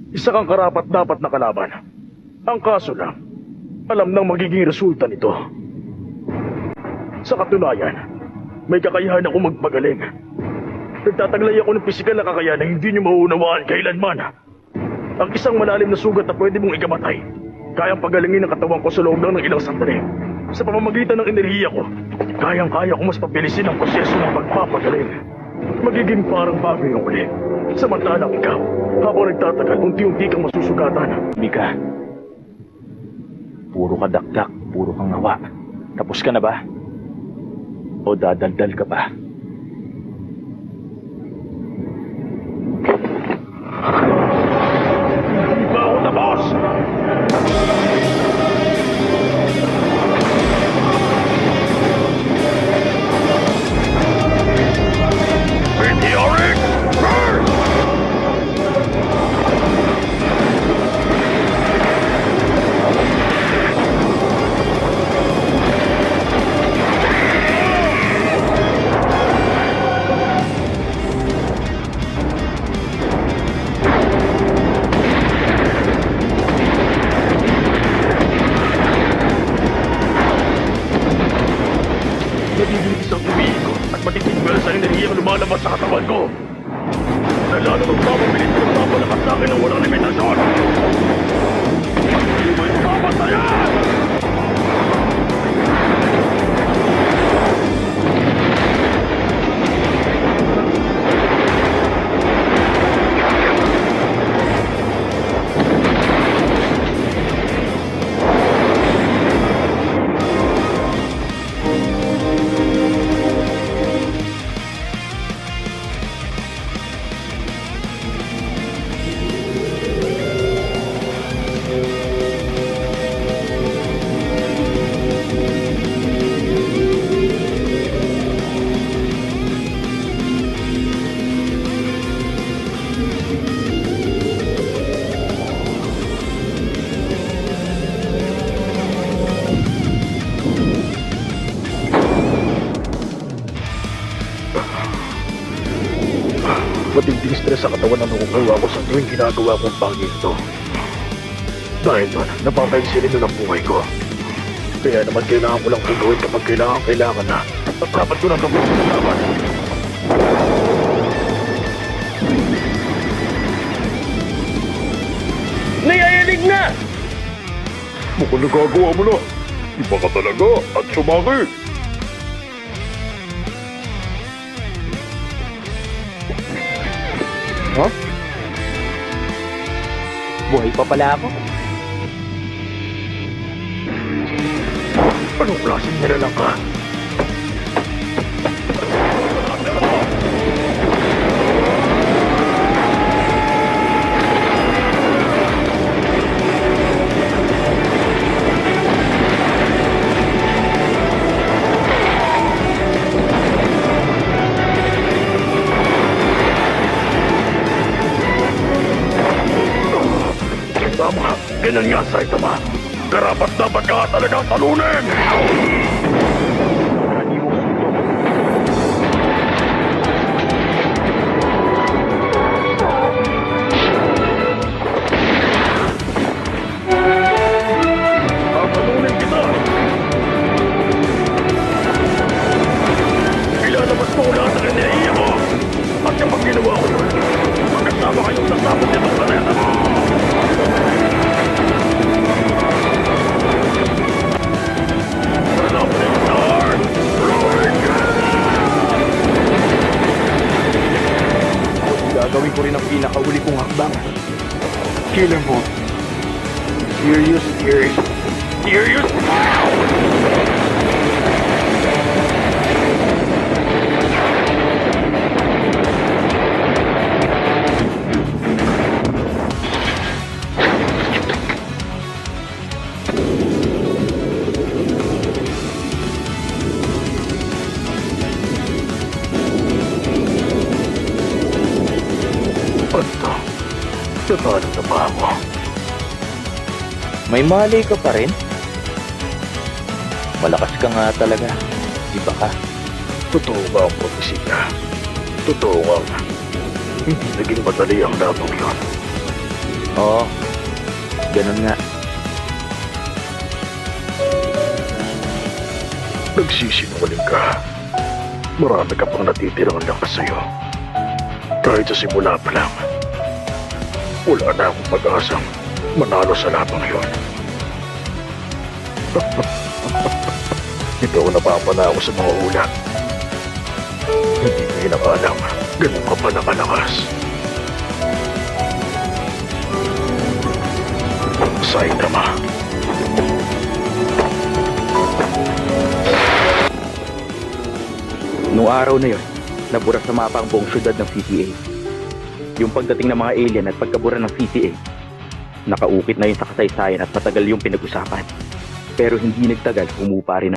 Isa kang karapat-dapat na kalaban. Ang kaso lang, alam nang magiging resulta nito. Sa katunayan, may kakayahan ako magpagaling. Nagtataglay ako ng pisikal na kakayahan na hindi niyo mauunawaan kailanman. Ang isang malalim na sugat na pwede mong ikamatay, kayang pagalingin ang katawan ko sa loob lang ng ilang sandali. Sa pamamagitan ng enerhiya ko, kayang-kaya ko mas pabilisin ang proseso ng pagpapagaling. Magiging parang bago yung uli. Samantalang ikaw, habang nagtatagal, unti-unti kang masusugatan. Mika, puro ka dakdak, puro kang ngawa. Tapos ka na ba? O dadaldal ka pa? Hindi pa ako tapos! Meteoric Burst! Nagiging isang umiikot at matitigwal sa enerhiyang lumalabas sa katawan ko. Na lalo magpapabilis at magpapalakas sa akin ng walang limitasyon. Hindi mo ipapatayan! Matinding stress sa katawan ang nakukuha ko sa tuwing ginagawa kong bagay ito. Dahil doon, napapainsilin na ng buhay ko. Kaya naman kailangan ko lang kung gawin kapag kailangan na. At dapat ko nang tapusin ang laban. Nayayanig na! Mukhang nagagawa mo na. Iba ka talaga at sumaki. Huh? Buhay pa pala ako. Anong klaseng nilalang ka? Tama, ganun nga, Saitama. Karapat-dapat ka talagang talunin! Hindi mo sundo. Tatalunin kita! Ilalabas ko lahat ng enerhiya mo! At kapag ginawa ko yun, magkasama kayong sasabot nitong planeta. Gagawin ko rin ang pinakahuli kong hakbang. Killer mo. Serious. Tatalo na ba ako? May mali ka pa rin? Malakas ka nga talaga. Iba ka. Totoo ba ang propesya? Totoo nga. Hindi naging madali ang labang yun. Oo, ganun nga. Nagsisinungaling ka. Marami ka pang natitirang lakas sa'yo. Kahit sa simula pa lang, wala na akong pag-asang manalo sa labang yun. Dito ako napapanako sa mga ulat. Hindi ko inakalang ganun ka pa nakalakas. Saitama. Noong araw na yon, nabura sa mapa ang buong syudad ng CTA. Yung pagdating ng mga alien at pagkabura ng CTA, nakaukit na yun sa kasaysayan at matagal yung pinag-usapan. Pero hindi nagtagal, humupa rin